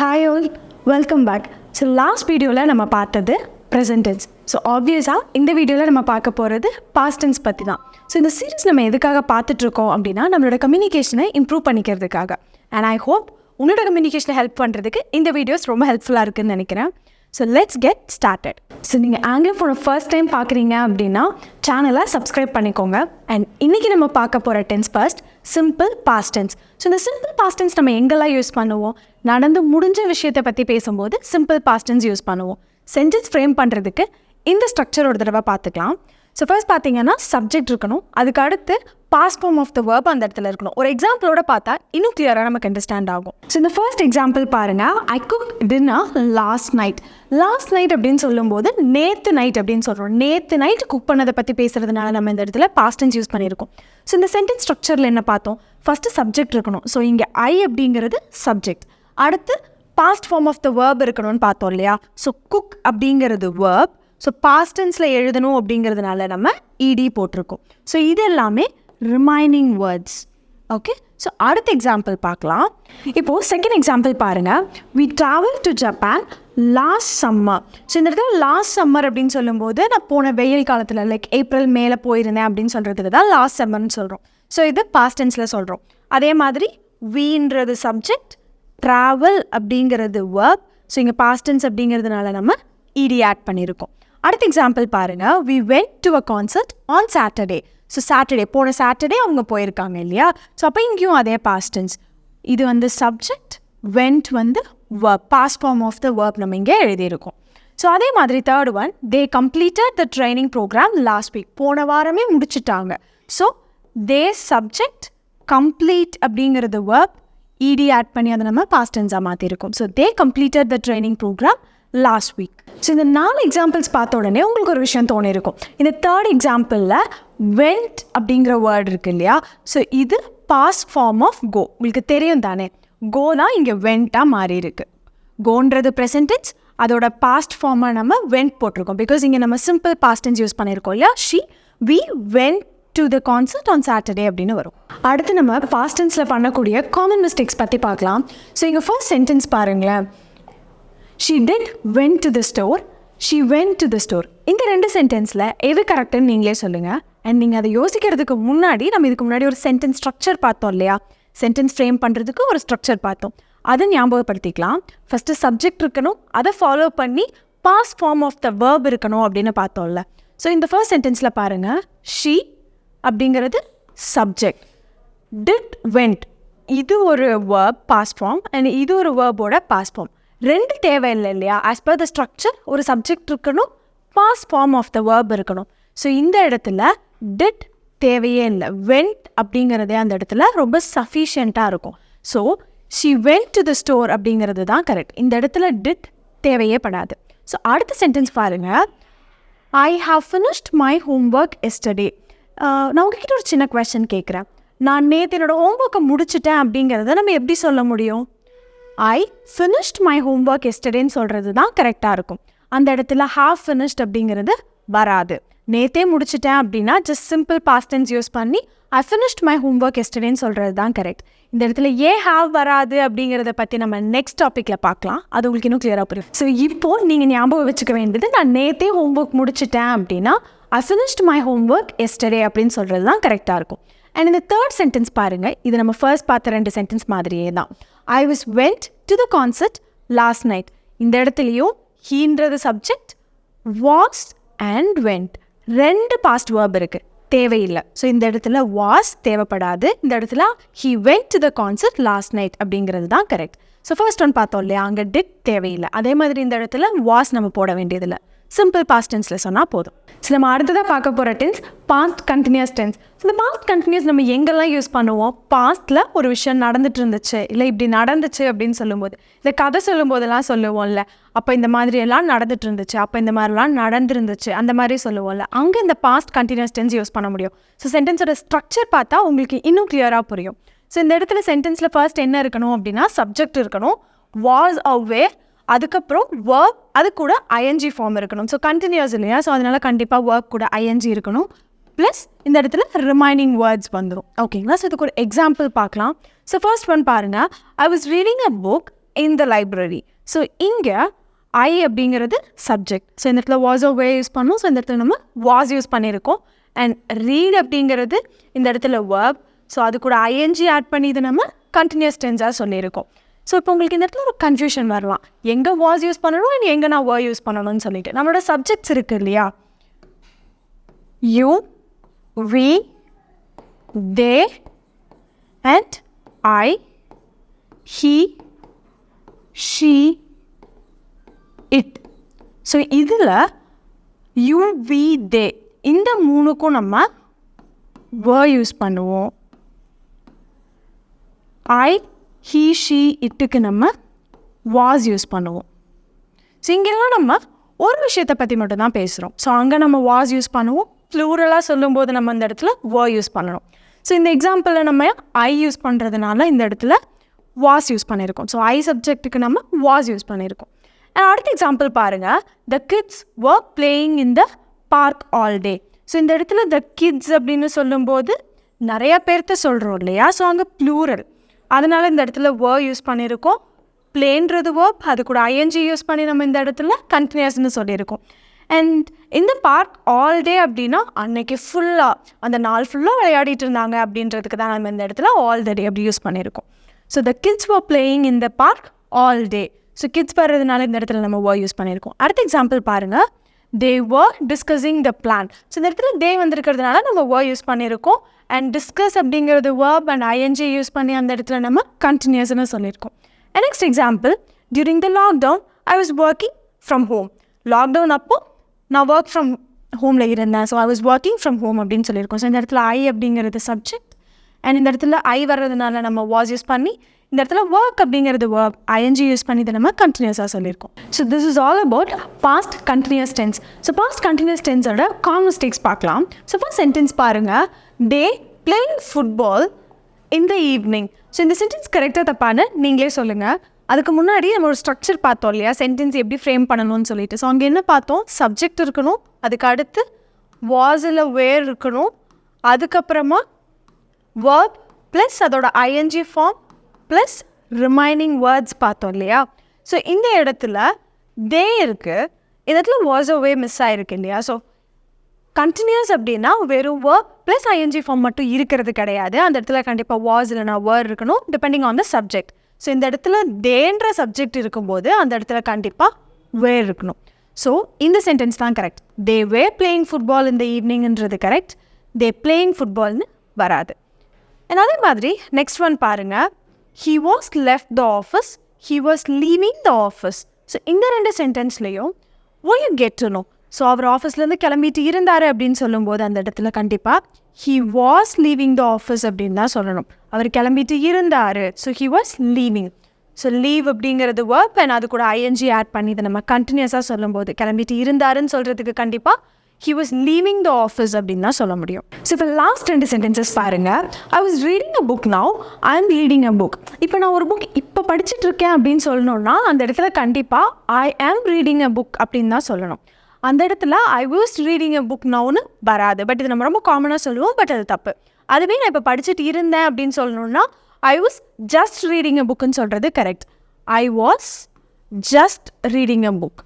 Hi all, welcome back. So last வீடியோவில் நம்ம பார்த்தது present tense. ஸோ ஆப்வியஸாக இந்த வீடியோவில் நம்ம பார்க்க போகிறது past tense பற்றி தான். ஸோ இந்த சீரீஸ் நம்ம எதுக்காக பார்த்துட்ருக்கோம் அப்படின்னா நம்மளோட கம்யூனிகேஷனை இம்ப்ரூவ் பண்ணிக்கிறதுக்காக. அண்ட் ஐ ஹோப் உங்களோட கம்யூனிகேஷனை ஹெல்ப் பண்ணுறதுக்கு இந்த வீடியோஸ் ரொம்ப ஹெல்ப்ஃபுல்லாக இருக்குதுன்னு நினைக்கிறேன். So let's get started. So நீங்கள் ஆங்கிலோஃபோனை ஃபர்ஸ்ட் டைம் பார்க்குறீங்க அப்படின்னா சேனலை சப்ஸ்கிரைப் பண்ணிக்கோங்க. அண்ட் இன்றைக்கி நம்ம பார்க்க போகிற tense first simple past tense. So இந்த சிம்பிள் பாஸ்ட் டென்ஸ் நம்ம எங்கெல்லாம் யூஸ் பண்ணுவோம்? நடந்து முடிஞ்ச விஷயத்தை பற்றி பேசும்போது சிம்பிள் பாஸ்ட் டென்ஸ் யூஸ் பண்ணுவோம். சென்டென்ஸ் ஃப்ரேம் பண்ணுறதுக்கு இந்த ஸ்ட்ரக்சர் ஒரு தடவை பார்த்துக்கலாம். ஸோ ஃபர்ஸ்ட் பார்த்தீங்கன்னா சப்ஜெக்ட் இருக்கணும், அதுக்கு அடுத்து past form of the verb அந்த இடத்துல இருக்கணும். ஒரு எக்ஸாம்பிளோட பார்த்தா இன்னும் கிளியராக நமக்கு அண்டர்ஸ்டாண்ட் ஆகும். ஸோ இந்த ஃபர்ஸ்ட் எக்ஸாம்பிள் பாருங்கள், ஐ cook dinner last night. Last night அப்படின்னு சொல்லும்போது நேற்று நைட் அப்படின்னு சொல்கிறோம். நேற்று நைட் குக் பண்ணதை பற்றி பேசுகிறதுனால நம்ம இந்த இடத்துல பாஸ்ட் டென்ஸ் யூஸ் பண்ணியிருக்கோம். ஸோ இந்த சென்டென்ஸ் ஸ்ட்ரக்சரில் என்ன பார்த்தோம்? ஃபஸ்ட்டு சப்ஜெக்ட் இருக்கணும். ஸோ இங்கே ஐ அப்படிங்கிறது சப்ஜெக்ட், அடுத்து past form of the verb இருக்கணும்னு பார்த்தோம் இல்லையா? ஸோ குக் அப்படிங்கிறது வேர்ப், ஸோ பாஸ்ட் டென்ஸில் எழுதணும் அப்படிங்கிறதுனால நம்ம இடி போட்டிருக்கோம். ஸோ இது எல்லாமே ரிமைனிங் வேர்ட்ஸ். ஓகே, ஸோ அடுத்த எக்ஸாம்பிள் பார்க்கலாம். இப்போது செகண்ட் எக்ஸாம்பிள் பாருங்கள், we travel to Japan last summer. So இந்த இடத்துல லாஸ்ட் சம்மர் அப்படின்னு சொல்லும்போது நான் போன வெயில் காலத்தில் லைக் ஏப்ரல் மேலே போயிருந்தேன் அப்படின்னு சொல்கிறதுக்கு தான் லாஸ்ட் சம்மர்னு சொல்கிறோம். ஸோ இது பாஸ்ட் டென்ஸில் சொல்கிறோம். அதே மாதிரி வீன்றது சப்ஜெக்ட், ட்ராவல் அப்படிங்கிறது வேர்ப். ஸோ இங்கே பாஸ்ட் டென்ஸ் அப்படிங்கிறதுனால நம்ம இடி ஆட் பண்ணியிருக்கோம். அடுத்த எக்ஸாம்பிள் பாருங்கள், we went to a concert on Saturday. So Saturday, போன சாட்டர்டே அவங்க போயிருக்காங்க இல்லையா? ஸோ அப்போ இங்கேயும் அதே பாஸ்ட் டென்ஸ். இது வந்து சப்ஜெக்ட், வென்ட் வந்து verb, past form of the verb நம்ம இங்கே எழுதியிருக்கோம். ஸோ அதே மாதிரி third one, they completed the training program last week. போன வாரமே முடிச்சுட்டாங்க. ஸோ தே சப்ஜெக்ட், கம்ப்ளீட் அப்படிங்கிறது வேர்ப், இடி ஆட் பண்ணி அதை நம்ம பாஸ்ட் டென்ஸாக மாற்றிருக்கோம். So they completed the training program last week. So இந்த 4 எக்ஸாம்பிள்ஸ் பார்த்த உடனே உங்களுக்கு ஒரு விஷயம் தோணிருக்கும். இந்த தேர்ட் எக்ஸாம்பிளில் வென்ட் அப்படிங்கிற வேர்டு இருக்கு இல்லையா? ஸோ இது பாஸ்ட் ஃபார்ம் ஆஃப் கோ. உங்களுக்கு தெரியும் தானே, கோ தான் இங்கே வென்ட்டாக மாறி இருக்கு. கோன்றது ப்ரெசன்ட் டென்ஸ், அதோட பாஸ்ட் ஃபார்மை நம்ம வென்ட் போட்டிருக்கோம். பிகாஸ் இங்கே நம்ம சிம்பிள் பாஸ்ட் டென்ஸ் யூஸ் பண்ணியிருக்கோம் இல்லையா? We went to the concert on Saturday அப்படின்னு வரும். அடுத்து நம்ம பாஸ்ட் டென்ஸில் பண்ணக்கூடிய காமன் மிஸ்டேக்ஸ் பற்றி பார்க்கலாம். ஸோ இங்கே ஃபர்ஸ்ட் சென்டென்ஸ் பாருங்களேன், she did went to the store, she went to the store. இந்த 2 சென்டென்ஸில் எது கரெக்டுன்னு நீங்களே சொல்லுங்கள். அண்ட் நீங்கள் அதை யோசிக்கிறதுக்கு முன்னாடி நம்ம இதுக்கு முன்னாடி ஒரு சென்டென்ஸ் ஸ்ட்ரக்சர் பார்த்தோம் இல்லையா? சென்டென்ஸ் ஃப்ரேம் பண்ணுறதுக்கு ஒரு ஸ்ட்ரக்சர் பார்த்தோம், அதை ஞாபகப்படுத்திக்கலாம். ஃபஸ்ட்டு சப்ஜெக்ட் இருக்கணும், அதை ஃபாலோ பண்ணி past form of the verb இருக்கணும் அப்படின்னு பார்த்தோம்ல. ஸோ இந்த ஃபர்ஸ்ட் சென்டென்ஸில் பாருங்கள், she அப்படிங்கிறது சப்ஜெக்ட், did went இது ஒரு வேர்ப் பாஸ்ட் ஃபார்ம், அண்ட் இது ஒரு வேர்போட பாஸ்ட் ஃபார்ம். 2 தேவையில்லை இல்லையா? ஆஸ் பர் த ஸ்ட்ரக்சர் ஒரு சப்ஜெக்ட் இருக்கணும், past form of the verb இருக்கணும். ஸோ இந்த இடத்துல டிட் தேவையே இல்லை, வென்ட் அப்படிங்கிறதே அந்த இடத்துல ரொம்ப சஃபிஷியண்ட்டாக இருக்கும். So she vent to the store அப்படிங்கிறது தான் கரெக்ட். இந்த இடத்துல டிட் தேவையே படாது. ஸோ அடுத்த சென்டென்ஸ் பாருங்கள், I have finished my homework yesterday. நான் உங்ககிட்ட ஒரு சின்ன கொஸ்டின் கேட்குறேன், நான் நேற்று என்னோடய ஹோம்ஒர்க்கை முடிச்சிட்டேன் அப்படிங்கிறத நம்ம எப்படி சொல்ல முடியும்? ஐ ஃபினிஷ்ட் மை ஹோம்ஒர்க் எஸ்டர்டேன்னு சொல்கிறது தான் கரெக்டாக இருக்கும். அந்த இடத்துல ஹாவ் ஃபினிஷ்ட் அப்படிங்கிறது வராது. நேற்றே முடிச்சிட்டேன் அப்படின்னா just simple past tense use பண்ணி ஐ ஃபினிஷ்ட் மை ஹோம்ஒர்க் எஸ்டர்டேன்னு சொல்கிறது தான் கரெக்ட். இந்த இடத்துல ஏன் ஹாவ் வராது அப்படிங்கிறத பற்றி நம்ம நெக்ஸ்ட் டாப்பிக்கில் பார்க்கலாம், அது உங்களுக்கு இன்னும் கிளியராக புரியும். ஸோ இப்போது நீங்கள் ஞாபகம் வச்சுக்க வேண்டியது, நான் நேற்றே ஹோம்ஒர்க் முடிச்சிட்டேன் அப்படின்னா ஐ ஃபினிஷ்ட் மை ஹோம்ஒர்க் எஸ்டர்டே அப்படின்னு சொல்கிறது தான் கரெக்டாக இருக்கும். அண்ட் இந்த தேர்ட் சென்டென்ஸ் பாருங்கள், இது நம்ம ஃபர்ஸ்ட் பார்த்த 2 சென்டென்ஸ் மாதிரியே தான். I was went to the concert last night. இந்த இடத்துலையும் ஹீன்றது subject, was and went 2 past verb இருக்குது, தேவையில்லை. ஸோ இந்த இடத்துல வாஸ் தேவைப்படாது, இந்த இடத்துல he went to the concert last night அப்படிங்கிறது தான் கரெக்ட். ஸோ ஃபர்ஸ்ட் ஒன் பார்த்தோம் இல்லையா, அங்கே டிட் தேவையில்லை. அதே மாதிரி இந்த இடத்துல வாஸ் நம்ம போட வேண்டியதில்லை, சிம்பிள் பாஸ்ட் டென்ஸில் சொன்னால் போதும். ஸோ நம்ம அடுத்ததாக பார்க்க போகிற tense past continuous tense. So இந்த பாஸ்ட் கண்டினியூஸ் நம்ம எங்கெல்லாம் யூஸ் பண்ணுவோம்? பாஸ்ட்டில் ஒரு விஷயம் நடந்துட்டு இருந்துச்சு, இல்லை இப்படி நடந்துச்சு அப்படின்னு சொல்லும்போது, இந்த கதை சொல்லும்போதெல்லாம் சொல்லுவோம்ல, அப்போ இந்த மாதிரியெல்லாம் நடந்துட்டு இருந்துச்சு, அப்போ இந்த மாதிரிலாம் நடந்துருந்துச்சு, அந்த மாதிரி சொல்லுவோம்ல, அங்கே இந்த பாஸ்ட் கண்டினியூஸ் டென்ஸ் யூஸ் பண்ண முடியும். ஸோ சென்டென்ஸோட ஸ்ட்ரக்சர் பார்த்தா உங்களுக்கு இன்னும் கிளியராக புரியும். ஸோ இந்த இடத்துல சென்டென்ஸில் ஃபர்ஸ்ட் என்ன இருக்கணும் அப்படின்னா சப்ஜெக்ட் இருக்கணும், வாஸ் வேர், அதுக்கப்புறம் வேர்ப், அது கூட ஐஎன்ஜி ஃபார்ம் இருக்கணும். ஸோ கண்டினியூஸ் இல்லையா? ஸோ அதனால் கண்டிப்பாக வேர்ப் கூட ஐஎன்ஜி இருக்கணும். ப்ளஸ் இந்த இடத்துல ரிமைனிங் வேர்ட்ஸ் வந்துடும். ஓகேங்களா? ஸோ இதுக்கு ஒரு எக்ஸாம்பிள் பார்க்கலாம். ஸோ ஃபர்ஸ்ட் ஒன் பாருங்கள், ஐ was reading a book in the library. So இங்கே ஐ அப்படிங்கிறது சப்ஜெக்ட். ஸோ இந்த இடத்துல வாஸ் வே யூஸ் பண்ணோம். ஸோ இந்த இடத்துல நம்ம வாஸ் யூஸ் பண்ணியிருக்கோம். அண்ட் ரீட் அப்படிங்கிறது இந்த இடத்துல verb. ஸோ அது கூட ஐஎன்ஜி ஆட் பண்ணி இது நம்ம கண்டினியூஸ் டென்ஸாக சொல்லியிருக்கோம். ஸோ இப்போ உங்களுக்கு இந்த இடத்துல ஒரு கன்ஃபியூஷன் வரலாம், எங்கே வாஸ் யூஸ் பண்ணணும் அண்ட் எங்கே நான் வர் யூஸ் பண்ணணும்னு சொல்லிட்டு. நம்மளோட சப்ஜெக்ட்ஸ் இருக்குது இல்லையா, you, we, they and I, he, she, it. So இதில் யூ, வி, தே இந்த மூணுக்கும் நம்ம வர் யூஸ் பண்ணுவோம். ஐ, ஹீ, ஷீ, இட்டுக்கு நம்ம வாஸ் யூஸ் பண்ணுவோம். ஸோ இங்கெல்லாம் நம்ம ஒரு விஷயத்தை பற்றி மட்டும் தான் பேசுகிறோம். ஸோ அங்கே நம்ம வாஸ் யூஸ் பண்ணுவோம். ப்ளூரலாக சொல்லும்போது நம்ம இந்த இடத்துல வர் யூஸ் பண்ணணும். ஸோ இந்த எக்ஸாம்பிளில் நம்ம ஐ யூஸ் பண்ணுறதுனால இந்த இடத்துல வாஸ் யூஸ் பண்ணியிருக்கோம். ஸோ ஐ சப்ஜெக்ட்டுக்கு நம்ம வாஸ் யூஸ் பண்ணியிருக்கோம். அடுத்த எக்ஸாம்பிள் பாருங்கள், the kids work playing in the park all day. So இந்த இடத்துல த கிட்ஸ் அப்படின்னு சொல்லும்போது நிறையா பேர்த்த சொல்கிறோம் இல்லையா, ஸோ அங்கே ப்ளூரல், அதனால் இந்த இடத்துல வர் யூஸ் பண்ணியிருக்கோம். பிளேன்றது verb, அது கூட ஐஎன்ஜி யூஸ் பண்ணி நம்ம இந்த இடத்துல கண்டினியூஸ்னு சொல்லியிருக்கோம். அண்ட் இந்த பார்க் ஆல் டே அப்படின்னா அன்னைக்கு ஃபுல்லாக, அந்த நாள் ஃபுல்லாக விளையாடிட்டு இருந்தாங்க அப்படின்றதுக்கு தான் நம்ம இந்த இடத்துல ஆல் த டே அப்படி யூஸ் பண்ணியிருக்கோம். So the kids were playing in the park all day. So kids வர்றதுனால இந்த இடத்துல நம்ம வர் யூஸ் பண்ணியிருக்கோம். அடுத்த எக்ஸாம்பிள் பாருங்கள், தே வர் டிஸ்கஸிங் த பிளான். ஸோ இந்த இடத்துல தே வந்திருக்கிறதுனால நம்ம வர் யூஸ் பண்ணியிருக்கோம். அண்ட் டிஸ்கஸ் அப்படிங்கிறது verb அண்ட் ஐஎன்ஜி யூஸ் பண்ணி அந்த இடத்துல நம்ம கண்டினியூஸ்னு சொல்லியிருக்கோம். And next example, during the lockdown I was working from home. Lockdown அப்போ நான் ஒர்க் ஃப்ரம் ஹோமில் இருந்தேன். So I was working from home அப்படின்னு சொல்லியிருக்கோம். ஸோ இந்த இடத்துல ஐ அப்படிங்கிறது சப்ஜெக்ட் அண்ட் இந்த இடத்துல ஐ வர்றதுனால நம்ம வாஸ் யூஸ் பண்ணி, இந்த இடத்துல ஒர்க் அப்படிங்கிறது verb ஐஎன்ஜி யூஸ் பண்ணி இதை நம்ம கண்டினியூஸாக சொல்லியிருக்கோம். So this is all about past continuous tense. So past continuous டென்ஸோட காமன் மிஸ்டேக்ஸ் பார்க்கலாம். ஸோ ஃபர்ஸ்ட் சென்டென்ஸ் பாருங்கள், they playing football in the evening. So இந்த சென்டென்ஸ் கரெக்டாக தப்பான்னு நீங்களே சொல்லுங்கள். அதுக்கு முன்னாடி நம்ம ஒரு ஸ்ட்ரக்சர் பார்த்தோம் இல்லையா, சென்டென்ஸ் எப்படி ஃப்ரேம் பண்ணணும்னு சொல்லிட்டு. ஸோ அங்கே என்ன பார்த்தோம், சப்ஜெக்ட் இருக்கணும், அதுக்கு அடுத்து வாஸில் வேர் இருக்கணும், அதுக்கப்புறமா verb ப்ளஸ் அதோட I N G form plus remaining words பார்த்தோம் இல்லையா. ஸோ இந்த இடத்துல தே இருக்குது, இந்த இடத்துல வாஸ் வே மிஸ் ஆகிருக்கு இல்லையா. ஸோ கண்டினியூஸ் அப்படின்னா வெறும் verb ப்ளஸ் ஐஎன்ஜி ஃபார்ம் மட்டும் இருக்கிறது கிடையாது. அந்த இடத்துல கண்டிப்பாக வாஸ் இல்லைனா வேர் இருக்கணும், depending on the subject. So இந்த இடத்துல தேன்ற சப்ஜெக்ட் இருக்கும்போது அந்த இடத்துல கண்டிப்பாக வேர் இருக்கணும். ஸோ இந்த சென்டென்ஸ் தான் கரெக்ட். தே வே பிளேயிங் ஃபுட்பால் இந்த ஈவினிங்ன்றது கரெக்ட், தே பிளேயிங் ஃபுட்பால்னு வராது. அண்ட் அதே மாதிரி நெக்ஸ்ட் ஒன் பாருங்கள், he was left the office, he was leaving the office. So இந்த ரெண்டு சென்டென்ஸ்லேயும் will you get to know. So அவர் ஆஃபீஸ்லேருந்து கிளம்பிட்டு இருந்தார் அப்படின்னு சொல்லும்போது அந்த இடத்துல கண்டிப்பாக he was leaving the office அப்படின்னு தான் சொல்லணும். அவர் கிளம்பிட்டு இருந்தார், so he was leaving. So leave அப்படிங்கிறது verb அண்ட் அது கூட ஐஎன்ஜி ஆட் பண்ணி இதை நம்ம கண்டினியூஸாக சொல்லும்போது கிளம்பிட்டு இருந்தாருன்னு சொல்கிறதுக்கு கண்டிப்பாக he was leaving the office அப்படின்னு தான் சொல்ல முடியும். ஸோ இப்போ லாஸ்ட் ரெண்டு சென்டென்சஸ் பாருங்கள், I was reading a book now, I am reading a book. இப்போ நான் ஒரு புக் இப்போ படிச்சுட்டு இருக்கேன் அப்படின்னு சொல்லணும்னா அந்த இடத்துல கண்டிப்பாக I am reading a book அப்படின்னு தான் சொல்லணும். அந்த இடத்துல I was reading a book nowன்னு வராது. பட் இது நம்ம ரொம்ப காமனாக சொல்லுவோம், பட் அது தப்பு. அதுவே நான் இப்போ படிச்சுட்டு இருந்தேன் அப்படின்னு சொல்லணும்னா I was just reading a bookன்னு சொல்கிறது correct. I was just reading a book.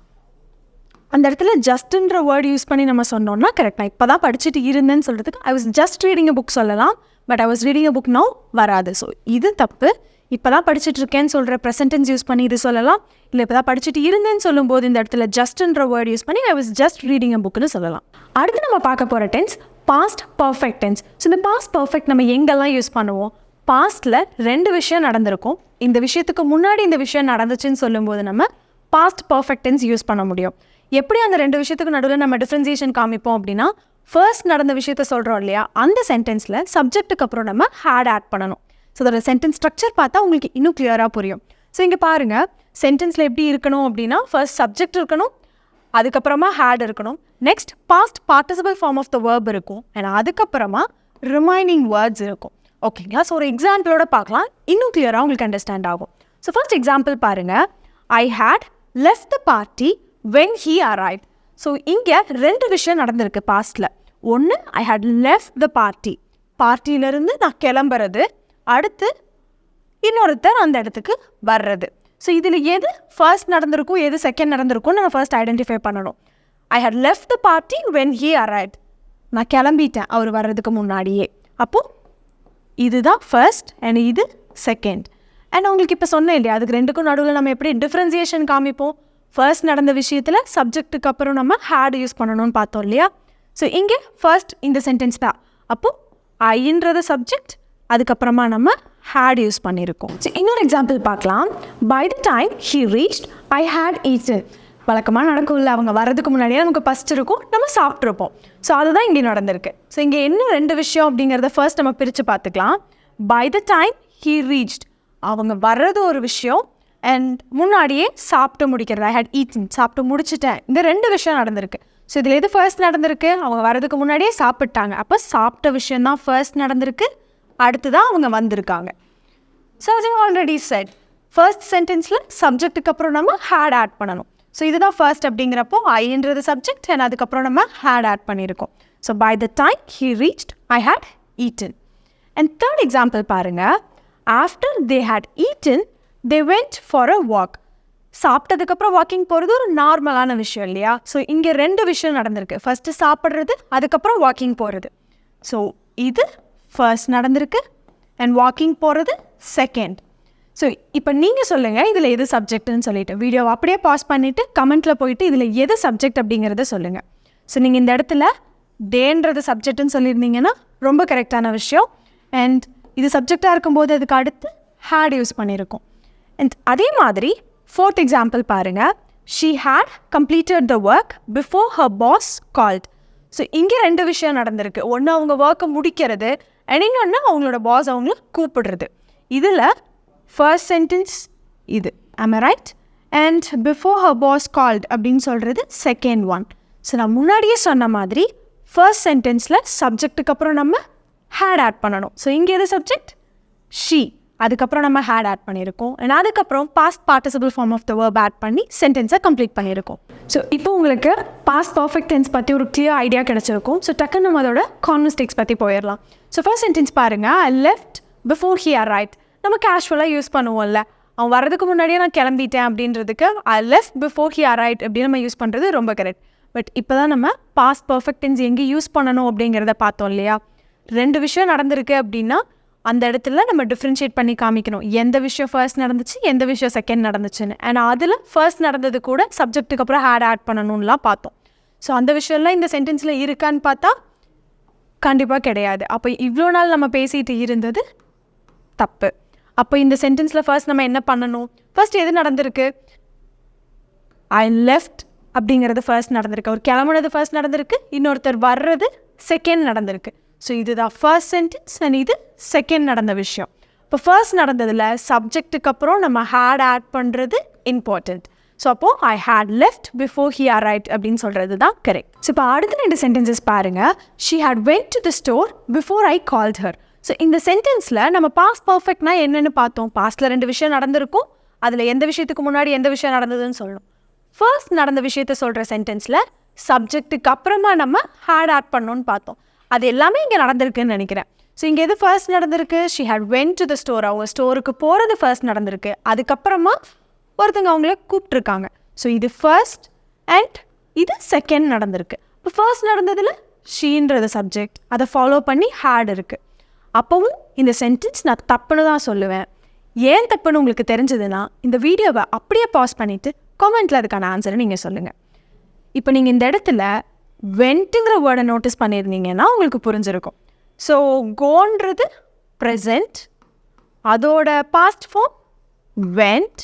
அந்த இடத்துல ஜஸ்ட்ன்ற வேர்டு யூஸ் பண்ணி நம்ம சொன்னோம்னா கரெக்ட். நான் இப்போ தான் படிச்சுட்டு இருந்தேன்னு சொல்கிறதுக்கு I was just reading a book சொல்லலாம், but I was reading a book now வராது. ஸோ இது தப்பு. இப்போ தான் படிச்சுட்டு இருக்கேன்னு சொல்கிற ப்ரெசன்டென்ஸ் யூஸ் பண்ணி இது சொல்லலாம், இல்லை இப்போ தான் படிச்சுட்டு இருந்தேன்னு சொல்லும்போது இந்த இடத்துல ஜஸ்ட்ன்ற வேர்டு யூஸ் பண்ணி I was just reading a புக்னு சொல்லலாம். அடுத்து நம்ம பார்க்க போகிற tense past perfect tense. So இந்த பாஸ்ட் பர்ஃபெக்ட் நம்ம எங்கெல்லாம் யூஸ் பண்ணுவோம், பாஸ்ட்டில் ரெண்டு விஷயம் நடந்திருக்கும், இந்த விஷயத்துக்கு முன்னாடி இந்த விஷயம் நடந்துச்சுன்னு சொல்லும்போது நம்ம பாஸ்ட் பர்ஃபெக்ட் டென்ஸ் யூஸ் பண்ண முடியும். எப்படி அந்த ரெண்டு விஷயத்துக்கு நடுவில் நம்ம டிஃப்ரென்சியேஷன் காமிப்போம் அப்படின்னா, ஃபர்ஸ்ட் நடந்த விஷயத்த சொல்கிறோம் இல்லையா, அந்த சென்டென்ஸில் சப்ஜெக்ட்டுக்கு அப்புறம் நம்ம ஹேட் ஆட் பண்ணணும். ஸோ அதோட சென்டென்ஸ் ஸ்ட்ரக்சர் பார்த்தா உங்களுக்கு இன்னும் கிளியராக புரியும். ஸோ இங்கே பாருங்கள், சென்டென்ஸில் எப்படி இருக்கணும் அப்படின்னா, ஃபர்ஸ்ட் சப்ஜெக்ட் இருக்கணும், அதுக்கப்புறமா ஹேட் இருக்கணும், next past participle form of the verb இருக்கும், அண்ட் அதுக்கப்புறமா ரிமைனிங் வேர்ட்ஸ் இருக்கும். ஓகேங்களா? ஸோ ஒரு எக்ஸாம்பிளோட பார்க்கலாம், இன்னும் கிளியராக உங்களுக்கு அண்டர்ஸ்டாண்ட் ஆகும். ஸோ ஃபர்ஸ்ட் எக்ஸாம்பிள் பாருங்கள், I had left the party when he arrived. So இங்கே ரெண்டு விஷயம் நடந்திருக்கு பாஸ்டில். ஒன்று, I had left the party, பார்ட்டியிலேருந்து நான் கிளம்புறது, அடுத்து இன்னொருத்தர் அந்த இடத்துக்கு வர்றது. ஸோ இதில் எது ஃபர்ஸ்ட் நடந்திருக்கும் எது செகண்ட் நடந்திருக்கும் நம்ம ஃபர்ஸ்ட் ஐடென்டிஃபை பண்ணணும். I had left the party when he arrived. நான் கிளம்பிட்டேன் அவர் வர்றதுக்கு முன்னாடியே. அப்போது இதுதான் ஃபர்ஸ்ட் அண்ட் இது செகண்ட். அண்ட் உங்களுக்கு இப்போ சொன்னேன் இல்லையா, அதுக்கு ரெண்டுக்கும் நடுவில் நம்ம எப்படி டிஃப்ரென்சியேஷன் காமிப்போம். ஃபர்ஸ்ட் நடந்த விஷயத்தில் சப்ஜெக்ட்டுக்கு அப்புறம் நம்ம ஹேட் யூஸ் பண்ணணும்னு பார்த்தோம் இல்லையா. ஸோ இங்கே ஃபர்ஸ்ட் இந்த சென்டென்ஸ் தான். அப்போது ஐன்றது சப்ஜெக்ட், அதுக்கப்புறமா நம்ம ஹேட் யூஸ் பண்ணியிருக்கோம். ஸோ இன்னொரு எக்ஸாம்பிள் பார்க்கலாம். By the time he reached I had eaten. வழக்கமாக நடக்கும் இல்லை, அவங்க வர்றதுக்கு முன்னாடியே நமக்கு ஃபஸ்ட் இருக்கும், நம்ம சாப்பிட்ருப்போம். ஸோ அதுதான் இங்கே நடந்திருக்கு. ஸோ இங்கே என்ன ரெண்டு விஷயம் அப்படிங்கிறத ஃபர்ஸ்ட் நம்ம பிரித்து பார்த்துக்கலாம். By the time he reached, அவங்க வர்றது ஒரு விஷயம், அண்ட் முன்னாடியே சாப்பிட்டு முடிக்கிறது, ஐ ஹேட் ஈட்டன், சாப்பிட்டு முடிச்சுட்டேன். இந்த ரெண்டு விஷயம் நடந்திருக்கு. ஸோ இதில் எது ஃபர்ஸ்ட் நடந்திருக்கு, அவங்க வர்றதுக்கு முன்னாடியே சாப்பிட்டாங்க, அப்போ சாப்பிட்ட விஷயந்தான் ஃபர்ஸ்ட் நடந்திருக்கு, அடுத்து தான் அவங்க வந்திருக்காங்க. ஸோ அது ஆல்ரெடி செட், ஃபர்ஸ்ட் சென்டென்ஸில் சப்ஜெக்ட்டுக்கு அப்புறம் நம்ம ஹேட் ஆட் பண்ணணும். ஸோ இதுதான் ஃபர்ஸ்ட் அப்படிங்கிறப்போ ஐன்றது சப்ஜெக்ட் அண்ட் அதுக்கப்புறம் நம்ம ஹேட் ஆட் பண்ணியிருக்கோம். So by the time he reached I had eaten. And third example பாருங்கள். After they had eaten they went for a walk. சாப்பிட்டதுக்கப்புறம் வாக்கிங் போகிறது ஒரு நார்மலான விஷயம் இல்லையா. ஸோ இங்கே ரெண்டு விஷயம் நடந்திருக்கு. ஃபஸ்ட்டு சாப்பிட்றது, அதுக்கப்புறம் வாக்கிங் போகிறது. ஸோ இது ஃபர்ஸ்ட் நடந்திருக்கு அண்ட் வாக்கிங் போகிறது செகண்ட். ஸோ இப்போ நீங்கள் சொல்லுங்கள் இதில் எது சப்ஜெக்ட்னு சொல்லிவிட்டு வீடியோவை அப்படியே பாஸ் பண்ணிவிட்டு கமெண்ட்டில் போயிட்டு இதில் எது சப்ஜெக்ட் அப்படிங்கிறத சொல்லுங்கள். ஸோ நீங்கள் இந்த இடத்துல டேன்றது சப்ஜெக்ட்னு சொல்லியிருந்தீங்கன்னா ரொம்ப கரெக்டான விஷயம். அண்ட் இது சப்ஜெக்டாக இருக்கும்போது அதுக்கு அடுத்து ஹேட் யூஸ் பண்ணியிருக்கோம். அண்ட் அதே மாதிரி ஃபோர்த் எக்ஸாம்பிள் பாருங்கள். She had completed the work before her boss called. So இங்கே ரெண்டு விஷயம் நடந்திருக்கு. ஒன்று அவங்க ஒர்க்கை முடிக்கிறது அண்ட் இன்னொன்று அவங்களோட பாஸ் அவங்கள கூப்பிடுறது. இதில் ஃபர்ஸ்ட் சென்டென்ஸ் இது, am I right? And before her boss called அப்படின்னு சொல்கிறது செகண்ட் ஒன். ஸோ நான் முன்னாடியே சொன்ன மாதிரி ஃபர்ஸ்ட் சென்டென்ஸில் சப்ஜெக்ட்டுக்கு அப்புறம் நம்ம ஹேட் ஆட் பண்ணணும். ஸோ இங்கே எது சப்ஜெக்ட், ஷீ, அதுக்கப்புறம் நம்ம ஹேட் ஆட் பண்ணியிருக்கோம். அண்ட் அதுக்கப்புறம் past participle form of the verb add பண்ணி சென்டென்ஸை கம்ப்ளீட் பண்ணியிருக்கோம். ஸோ இப்போ உங்களுக்கு பாஸ்ட் பர்ஃபெக்ட் டென்ஸ் பற்றி ஒரு கிளியர் ஐடியா கிடச்சிருக்கும். ஸோ டக்குன்னு நம்ம அதோட கான்வர்சேட்ஸ் பற்றி போயிடலாம். ஸோ ஃபர்ஸ்ட் சென்டென்ஸ் பாருங்கள். I left before he arrived. நம்ம கேஷுவலாக யூஸ் பண்ணுவோம்ல, அவன் வரதுக்கு முன்னாடியே நான் கிளம்பிட்டேன் அப்படின்றதுக்கு I left before he arrived அப்படின்னு நம்ம யூஸ் பண்ணுறது ரொம்ப கரெக்ட். பட் இப்போ தான் நம்ம பாஸ்ட் பர்ஃபெக்ட் டென்ஸ் எங்கே யூஸ் பண்ணணும் அப்படிங்கிறத பார்த்தோம் இல்லையா. ரெண்டு விஷயம் நடந்திருக்கு அப்படின்னா அந்த இடத்துல நம்ம டிஃப்ரென்ஷியேட் பண்ணி காமிக்கணும் எந்த விஷயம் ஃபர்ஸ்ட் நடந்துச்சு எந்த விஷயம் செகண்ட் நடந்துச்சுன்னு. அண்ட் அதில் ஃபர்ஸ்ட் நடந்தது கூட சப்ஜெக்ட்டுக்கு அப்புறம் ஹேட் ஆட் பண்ணணும்லாம் பார்த்தோம். ஸோ அந்த விஷயம்லாம் இந்த சென்டென்ஸில் இருக்கான்னு பார்த்தா கண்டிப்பாக கிடையாது. அப்போ இவ்வளோ நாள் நம்ம பேசிகிட்டு இருந்தது தப்பு. அப்போ இந்த சென்டென்ஸில் ஃபர்ஸ்ட் நம்ம என்ன பண்ணணும், ஃபர்ஸ்ட் எது நடந்திருக்கு, ஐ லெஃப்ட் அப்படிங்கிறது ஃபர்ஸ்ட் நடந்திருக்கு, அவர் கிளம்புனது ஃபர்ஸ்ட் நடந்திருக்கு, இன்னொருத்தர் வர்றது செகண்ட் நடந்திருக்கு. ஸோ இதுதான் ஃபர்ஸ்ட் சென்டென்ஸ் அண்ட் இது செகண்ட் நடந்த விஷயம். இப்போ ஃபர்ஸ்ட் நடந்ததில் சப்ஜெக்ட்டுக்கு அப்புறம் நம்ம ஹேட் ஆட் பண்ணுறது இம்பார்ட்டண்ட். ஸோ அப்போது I had left before he arrived அப்படின்னு சொல்கிறது தான் கரெக்ட். ஸோ இப்போ அடுத்த ரெண்டு சென்டென்சஸ் பாருங்கள். She had went to the store before I called her. So இந்த சென்டென்ஸில் நம்ம பாஸ்ட் பர்ஃபெக்ட்னா என்னென்னு பார்த்தோம். பாஸ்ட்டில் ரெண்டு விஷயம் நடந்திருக்கும், அதில் எந்த விஷயத்துக்கு முன்னாடி எந்த விஷயம் நடந்ததுன்னு சொல்லணும். ஃபர்ஸ்ட் நடந்த விஷயத்த சொல்கிற சென்டென்ஸில் சப்ஜெக்ட்டுக்கு அப்புறமா நம்ம ஹேட் ஆட் பண்ணணும்னு பார்த்தோம். அது எல்லாமே இங்கே நடந்திருக்குன்னு நினைக்கிறேன். ஸோ இங்கே எது ஃபர்ஸ்ட் நடந்திருக்கு, she had went to the store, அவங்க ஸ்டோருக்கு போகிறது ஃபர்ஸ்ட் நடந்திருக்கு, அதுக்கப்புறமா ஒருத்தங்க அவங்கள கூப்பிட்ருக்காங்க. ஸோ இது ஃபர்ஸ்ட் அண்ட் இது செகண்ட் நடந்திருக்கு. இப்போ ஃபர்ஸ்ட் நடந்ததில் ஷீன்றது சப்ஜெக்ட், அதை ஃபாலோ பண்ணி ஹேட் இருக்குது. அப்போவும் இந்த சென்டென்ஸ் நான் தப்புன்னு தான் சொல்லுவேன். ஏன் தப்புன்னு உங்களுக்கு தெரிஞ்சதுன்னா இந்த வீடியோவை அப்படியே பாஸ் பண்ணிவிட்டு கமெண்ட்டில் அதுக்கான ஆன்சரை நீங்கள் சொல்லுங்கள். இப்போ நீங்கள் இந்த இடத்துல வென்ட்டுங்கிற வேர்டை நோட்டீஸ் பண்ணியிருந்தீங்கன்னா உங்களுக்கு புரிஞ்சிருக்கும். ஸோ கோன்றது ப்ரெசண்ட், அதோட பாஸ்ட் ஃபார்ம் வென்ட்.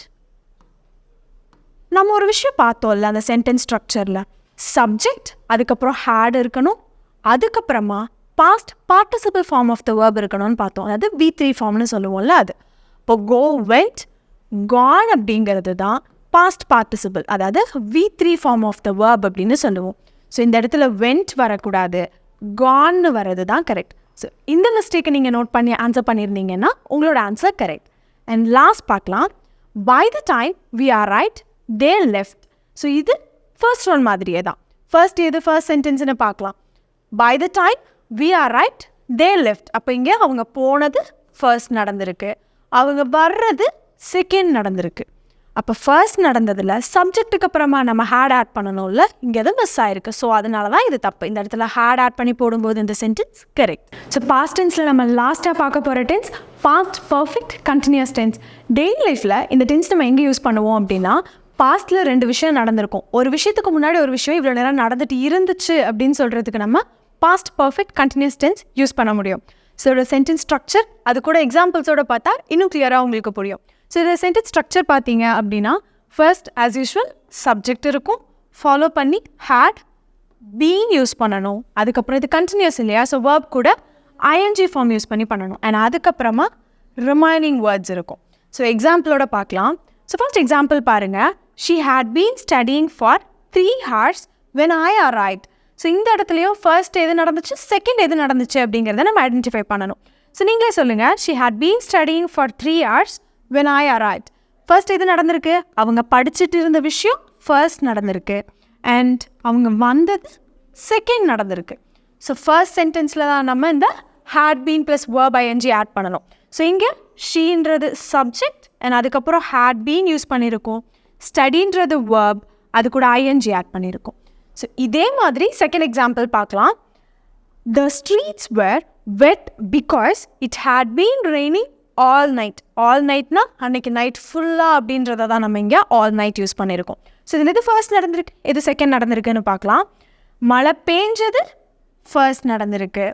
நம்ம ஒரு விஷயம் பார்த்தோம்ல அந்த சென்டென்ஸ் ஸ்ட்ரக்சரில், சப்ஜெக்ட் அதுக்கப்புறம் ஹேட் இருக்கணும், அதுக்கப்புறமா past participle form of the verb இருக்கணும்னு பார்த்தோம். அதாவது V3 ஃபார்ம்னு சொல்லுவோம்ல அது. இப்போ கோ வென்ட் கான் அப்படிங்கிறது தான் பாஸ்ட் பார்ட்டிசிபிள், அதாவது V3 form of the verb அப்படின்னு சொல்லுவோம். ஸோ இந்த இடத்துல வென்ட் வரக்கூடாது, கான்னு வர்றது தான் கரெக்ட். ஸோ இந்த மிஸ்டேக்கை நீங்கள் நோட் பண்ணி ஆன்சர் பண்ணியிருந்தீங்கன்னா உங்களோட ஆன்சர் கரெக்ட். அண்ட் லாஸ்ட் பார்க்கலாம். By the time we arrived they left. So இது ஃபர்ஸ்ட் ஒன் மாதிரியே தான். ஃபர்ஸ்ட் எது ஃபர்ஸ்ட் சென்டென்ஸ்னு பார்க்கலாம். By the time we arrived they left. அப்போ இங்கே அவங்க போனது ஃபர்ஸ்ட் நடந்திருக்கு, அவங்க வர்றது செகண்ட் நடந்திருக்கு. அப்போ ஃபர்ஸ்ட் நடந்ததில் சப்ஜெக்ட்டுக்கு அப்புறமா நம்ம ஹேட் ஆட் பண்ணணும்ல, இங்கே எதுவும் மிஸ் ஆயிருக்கு. ஸோ அதனால தான் இது தப்பு. இந்த இடத்துல ஹேட் ஆட் பண்ணி போடும்போது இந்த சென்டென்ஸ் கரெக்ட். ஸோ பாஸ்ட் டென்ஸில் நம்ம லாஸ்ட்டாக பார்க்க போகிற tense past perfect continuous tense. Daily லைஃப்பில் இந்த டென்ஸ் நம்ம எங்கே யூஸ் பண்ணுவோம் அப்படின்னா, பாஸ்ட்டில் 2 விஷயம் நடந்திருக்கும். ஒரு விஷயத்துக்கு முன்னாடி ஒரு விஷயம் இவ்வளோ நேரம் நடந்துட்டு இருந்துச்சு அப்படின்னு சொல்கிறதுக்கு நம்ம past perfect continuous tense use பண்ண முடியும். ஸோ இதோட சென்டென்ஸ் ஸ்ட்ரக்சர் அது கூட எக்ஸாம்பிள்ஸோட பார்த்தா இன்னும் கிளியராக உங்களுக்கு புரியும். ஸோ இதோட சென்டென்ஸ் ஸ்ட்ரக்சர் பார்த்தீங்க அப்படின்னா, ஃபர்ஸ்ட் ஆஸ் யூஸ்வல் சப்ஜெக்ட் இருக்கும், ஃபாலோ பண்ணி ஹேட் பீன் யூஸ் பண்ணணும். அதுக்கப்புறம் இது கண்டினியூஸ் இல்லையா, ஸோ வேர்ப் கூட ஐஎன்ஜி ஃபார்ம் யூஸ் பண்ணி பண்ணணும். அண்ட் அதுக்கப்புறமா ரிமைனிங் வேர்ட்ஸ் இருக்கும். ஸோ எக்ஸாம்பிளோட பார்க்கலாம். ஸோ ஃபர்ஸ்ட் எக்ஸாம்பிள் பாருங்கள். She had been studying for 3 hours when I arrived. So இந்த இடத்துலையும் ஃபர்ஸ்ட் எது நடந்துச்சு, செகண்ட் எது நடந்துச்சு அப்படிங்கிறத நம்ம ஐடென்டிஃபை பண்ணணும். ஸோ நீங்களே சொல்லுங்கள். She had been studying for 3 hours when I arrived. First எது நடந்திருக்கு, அவங்க படிச்சுட்டு இருந்த விஷயம் ஃபர்ஸ்ட் நடந்திருக்கு. அண்ட் அவங்க வந்தது செகண்ட் நடந்திருக்கு. ஸோ ஃபர்ஸ்ட் சென்டென்ஸில் தான் நம்ம இந்த had been plus verb ING add பண்ணணும். ஸோ இங்கே ஷீன்றது சப்ஜெக்ட் அண்ட் அதுக்கப்புறம் ஹேட் பீன் யூஸ் பண்ணியிருக்கோம். ஸ்டடின்றது வேர்ப், அது கூட ஐஎன்ஜி ஆட் பண்ணியிருக்கோம். ஸோ இதே மாதிரி செகண்ட் எக்ஸாம்பிள் பார்க்கலாம். The streets were wet because it had been raining all night. All நைட்னா அன்னைக்கு நைட் ஃபுல்லாக அப்படின்றத தான் நம்ம இங்கே ஆல் நைட் யூஸ் பண்ணியிருக்கோம். ஸோ இது எது ஃபர்ஸ்ட் நடந்திருக்கு, எது செகண்ட் நடந்திருக்குன்னு பார்க்கலாம். மழை பெஞ்சது ஃபர்ஸ்ட் நடந்திருக்கு,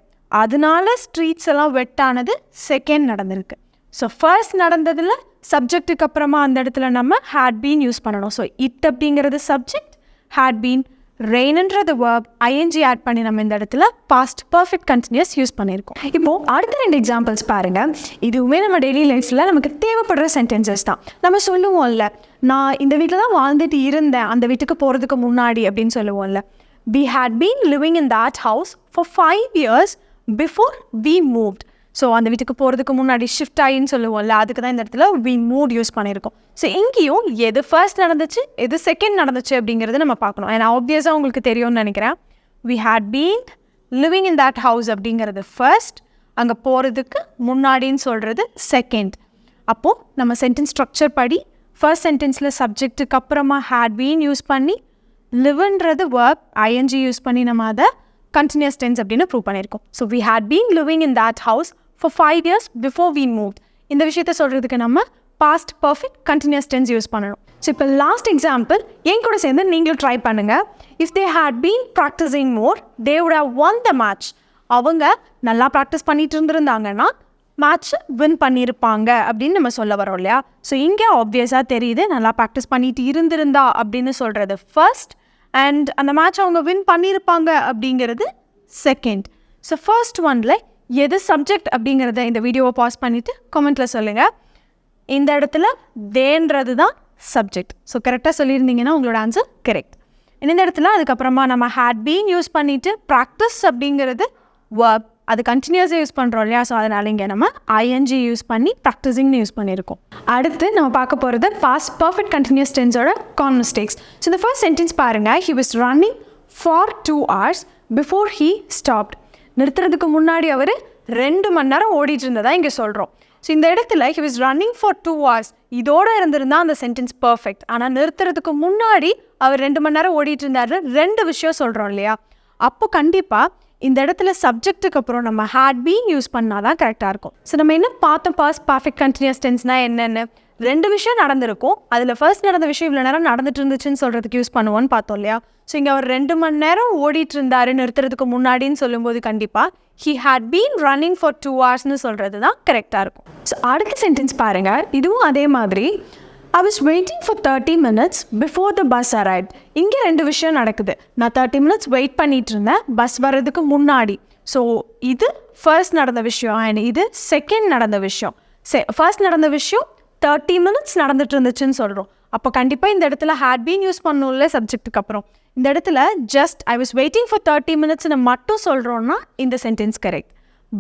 அதனால ஸ்ட்ரீட்ஸ் எல்லாம் வெட்டானது செகண்ட் நடந்திருக்கு. ஸோ ஃபர்ஸ்ட் நடந்ததில் சப்ஜெக்ட்டுக்கு அப்புறமா அந்த இடத்துல நம்ம ஹேட் பீன் யூஸ் பண்ணணும். ஸோ இட் அப்படிங்கிறது சப்ஜெக்ட், ஹேட் பீன், ரெயின்ன்றது வேர்ப், ஐஎன்ஜி ஆட் பண்ணி நம்ம இந்த இடத்துல பாஸ்ட் பர்ஃபெக்ட் கண்டினியூஸ் யூஸ் பண்ணியிருக்கோம். இப்போது அடுத்த 2 எக்ஸாம்பிள்ஸ் பாருங்கள். இதுவுமே நம்ம டெய்லி லைஃப்பில் நமக்கு தேவைப்படுற சென்டென்சஸ் தான். நம்ம சொல்லுவோம்ல, நான் இந்த வீட்டில் தான் வாழ்ந்துட்டு இருந்தேன் அந்த வீட்டுக்கு போகிறதுக்கு முன்னாடி அப்படின்னு சொல்லுவோம்ல. We had been living in that house for 5 years before we moved. So அந்த வீட்டுக்கு போகிறதுக்கு முன்னாடி ஷிஃப்ட் ஆகின்னு சொல்லுவோம்ல, அதுக்கு தான் இந்த இடத்துல we moved யூஸ் பண்ணியிருக்கோம். ஸோ இங்கேயும் எது ஃபர்ஸ்ட் நடந்துச்சு எது செகண்ட் நடந்துச்சு அப்படிங்கிறது நம்ம பார்க்கணும். அண்ட் ஆப்வியஸாக உங்களுக்கு தெரியும்னு நினைக்கிறேன். we had been living in that house அப்படிங்கிறது ஃபர்ஸ்ட், அங்கே போகிறதுக்கு முன்னாடின்னு சொல்கிறது செகண்ட். அப்போது நம்ம சென்டென்ஸ் ஸ்ட்ரக்சர் படி ஃபர்ஸ்ட் சென்டென்ஸில் சப்ஜெக்ட்டுக்கு அப்புறமா had been யூஸ் பண்ணி, லிவ்ன்றது வேர்ப் ஐஎன்ஜி யூஸ் பண்ணி நம்ம அதை கண்டினியூஸ் டென்ஸ் அப்படின்னு ப்ரூவ் பண்ணியிருக்கோம். So we had been living in that house for 5 years before we moved. இந்த விஷயத்தை சொல்கிறதுக்கு நம்ம past perfect continuous tense use பண்ணணும். ஸோ இப்போ லாஸ்ட் எக்ஸாம்பிள் என் கூட சேர்ந்து நீங்களும் ட்ரை பண்ணுங்கள். If they had been practising more they would have won the match. அவங்க நல்லா ப்ராக்டிஸ் பண்ணிட்டு இருந்திருந்தாங்கன்னா மேட்ச் வின் பண்ணியிருப்பாங்க அப்படின்னு நம்ம சொல்ல வரோம் இல்லையா. ஸோ இங்கே ஆப்வியஸாக தெரியுது நல்லா ப்ராக்டிஸ் பண்ணிட்டு இருந்திருந்தா அப்படின்னு சொல்கிறது ஃபர்ஸ்ட், அண்ட் அந்த மேட்ச் அவங்க வின் பண்ணியிருப்பாங்க அப்படிங்கிறது செகண்ட். ஸோ ஃபர்ஸ்ட் ஒனில் எது சப்ஜெக்ட் அப்படிங்கிறத இந்த வீடியோவை பாஸ் பண்ணிவிட்டு கமெண்ட்டில் சொல்லுங்கள். இந்த இடத்துல தேன்றது தான் சப்ஜெக்ட். ஸோ கரெக்டாக சொல்லியிருந்தீங்கன்னா உங்களோட ஆன்சர் கரெக்ட். இந்த இடத்துல அதுக்கப்புறமா நம்ம ஹேட் பீன் யூஸ் பண்ணிவிட்டு ப்ராக்டிஸ் அப்படிங்கிறது வேர்ப், அது கண்டினியூஸாக யூஸ் பண்ணுறோம் இல்லையா. ஸோ அதனால் இங்கே நம்ம ஐஎன்ஜி யூஸ் பண்ணி ப்ராக்டிஸிங்னு யூஸ் பண்ணியிருக்கோம். அடுத்து நம்ம பார்க்க போகிறது பாஸ்ட் பர்ஃபெக்ட் கண்டினியூஸ் டென்ஸோட காமன் மிஸ்டேக்ஸ். ஸோ இந்த ஃபர்ஸ்ட் சென்டென்ஸ் பாருங்கள். He was running for 2 hours before he stopped. நிறுத்துறதுக்கு முன்னாடி அவர் 2 மணி நேரம் ஓடிட்டு இருந்ததா இங்கே சொல்கிறோம். ஸோ இந்த இடத்துல he was running for 2 hours இதோடு இருந்திருந்தால் அந்த சென்டென்ஸ் பர்ஃபெக்ட். ஆனால் நிறுத்துறதுக்கு முன்னாடி அவர் 2 மணி நேரம் ஓடிட்டு இருந்தாரு, 2 விஷயம் சொல்கிறோம் இல்லையா. அப்போ கண்டிப்பாக இந்த இடத்துல சப்ஜெக்ட்டுக்கு அப்புறம் நம்ம ஹேட் பீன் யூஸ் பண்ணால் தான் கரெக்டாக இருக்கும். ஸோ நம்ம என்ன பார்த்தோம், பாஸ்ட் பர்ஃபெக்ட் கண்டினியூஸ் டென்ஸ்னால் என்னென்னு 2 விஷயம் நடந்திருக்கும். அதில் ஃபர்ஸ்ட் நடந்த விஷயம் இவ்வளோ நேரம் நடந்துட்டு இருந்துச்சுன்னு சொல்கிறதுக்கு யூஸ் பண்ணுவோன்னு பார்த்தோம் இல்லையா. ஸோ இங்கே அவர் 2 மணி நேரம் ஓடிட்டு இருந்தாரு நிறுத்துறதுக்கு முன்னாடின்னு சொல்லும்போது கண்டிப்பாக he had been running for 2 hoursன்னு சொல்கிறது தான் கரெக்டாக இருக்கும். ஸோ அடுத்த சென்டென்ஸ் பாருங்கள். இதுவும் அதே மாதிரி I was waiting for 30 minutes before the bus arrived. இங்கே 2 விஷயம் நடக்குது. நான் 30 minutes வெயிட் பண்ணிட்டு இருந்தேன் பஸ் வர்றதுக்கு முன்னாடி. ஸோ இது ஃபர்ஸ்ட் நடந்த விஷயம் அண்ட் இது செகண்ட் நடந்த விஷயம். ஃபர்ஸ்ட் நடந்த விஷயம் 30 minutes நடந்துட்டு இருந்துச்சுன்னு சொல்கிறோம். அப்போ கண்டிப்பாக இந்த இடத்துல ஹேட் பீன் யூஸ் பண்ணணும்ல சப்ஜெக்ட்டுக்கு அப்புறம். இந்த இடத்துல just I was waiting for 30 minutesன்னு மட்டும் சொல்கிறோன்னா இந்த சென்டென்ஸ் கரெக்ட்.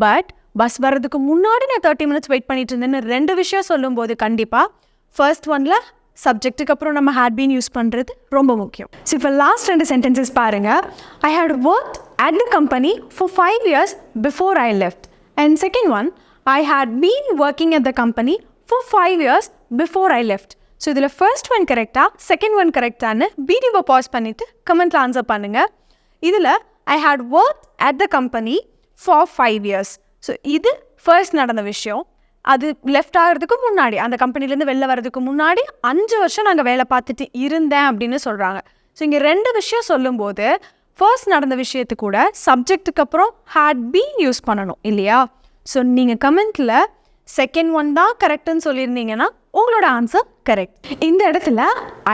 பட் பஸ் வர்றதுக்கு முன்னாடி நான் 30 minutes வெயிட் பண்ணிட்டு இருந்தேன்னு 2 விஷயம் சொல்லும்போது கண்டிப்பாக ஃபர்ஸ்ட் ஒனில் சப்ஜெக்ட்டுக்கு அப்புறம் நம்ம ஹேட் பீன் யூஸ் பண்ணுறது ரொம்ப முக்கியம். ஸோ இப்போ லாஸ்ட் 2 சென்டென்சஸ் பாருங்கள். I had worked at the company for 5 years before I left. And second one, I had been working at the company for 5 years before I left. So இதில் first one கரெக்டாக, second one கரெக்டானு வீடியோவை pass பண்ணிவிட்டு கமெண்ட்டில் answer பண்ணுங்கள். இதில் I had work at the company for 5 years. So இது first நடந்த விஷயம். அது லெஃப்ட் ஆகிறதுக்கு முன்னாடி, அந்த கம்பெனிலேருந்து வெளில வர்றதுக்கு முன்னாடி 5 வருஷம் நாங்கள் வேலை பார்த்துட்டு இருந்தேன் அப்படின்னு சொல்கிறாங்க. ஸோ இங்கே 2 விஷயம் சொல்லும்போது ஃபர்ஸ்ட் நடந்த விஷயத்து கூட சப்ஜெக்ட்டுக்கு அப்புறம் ஹேட் பீன் யூஸ் பண்ணணும் இல்லையா? ஸோ நீங்கள் கமெண்ட்டில் செகண்ட் ஒன் தான் கரெக்டுன்னு சொல்லியிருந்தீங்கன்னா உங்களோட ஆன்சர் கரெக்ட். இந்த இடத்துல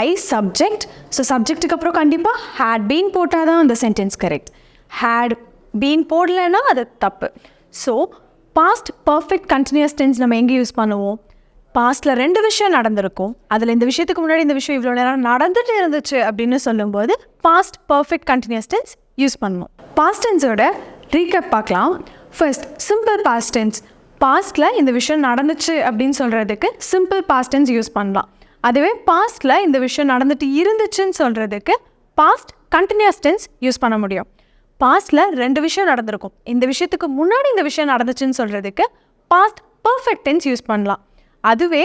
ஐ சப்ஜெக்ட். ஸோ சப்ஜெக்ட்டுக்கு அப்புறம் கண்டிப்பாக ஹேட் பீன் போட்டால் தான் அந்த சென்டென்ஸ் கரெக்ட். ஹேட் பீன் போடலைன்னா அது தப்பு. So past perfect continuous tense நம்ம எங்கே யூஸ் பண்ணுவோம்? பாஸ்ட்டில் 2 விஷயம் நடந்திருக்கும், அதில் இந்த விஷயத்துக்கு முன்னாடி இந்த விஷயம் இவ்வளோ நேரம் நடந்துட்டு இருந்துச்சு அப்படின்னு சொல்லும்போது past perfect continuous tense use பண்ணணும். பாஸ்ட் டென்ஸோட ரீகேப் பார்க்கலாம். First simple past tense. பாஸ்ட்டில் இந்த விஷயம் நடந்துச்சு அப்படின்னு சொல்கிறதுக்கு சிம்பிள் பாஸ்ட் டென்ஸ் யூஸ் பண்ணலாம். அதுவே பாஸ்ட்டில் இந்த விஷயம் நடந்துட்டு இருந்துச்சுன்னு சொல்கிறதுக்கு பாஸ்ட் கண்டினியூஸ் டென்ஸ் யூஸ் பண்ண முடியும். பாஸ்ட்டில் 2 விஷயம் நடந்திருக்கும், இந்த விஷயத்துக்கு முன்னாடி இந்த விஷயம் நடந்துச்சுன்னு சொல்கிறதுக்கு பாஸ்ட் பர்ஃபெக்ட் டென்ஸ் யூஸ் பண்ணலாம். அதுவே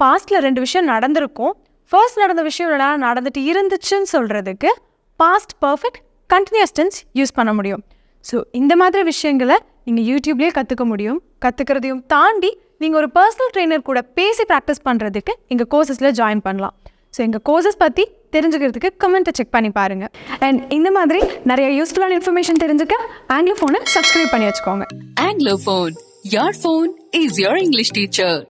பாஸ்ட்டில் 2 விஷயம் நடந்திருக்கும், ஃபர்ஸ்ட் நடந்த விஷயம் நடந்துட்டு இருந்துச்சுன்னு சொல்கிறதுக்கு past perfect continuous tense use பண்ண முடியும். ஸோ இந்த மாதிரி விஷயங்களை நீங்கள் யூடியூப்லேயே கற்றுக்க முடியும். கற்றுக்கிறதையும் தாண்டி நீங்கள் ஒரு பர்சனல் ட்ரெயினர் கூட பேசி ப்ராக்டிஸ் பண்ணுறதுக்கு எங்கள் கோர்சஸில் ஜாயின் பண்ணலாம். ஸோ எங்கள் கோர்சஸ் பற்றி தெரிஞ்சுக்கிறதுக்கு கமெண்ட்டை செக் பண்ணி பாருங்கள். அண்ட் இந்த மாதிரி நிறைய யூஸ்ஃபுல்லான இன்ஃபர்மேஷன் தெரிஞ்சுக்க ஆங்கிலோஃபோனை சப்ஸ்கிரைப் பண்ணி வச்சுக்கோங்க. Anglofone, your phone is your English teacher.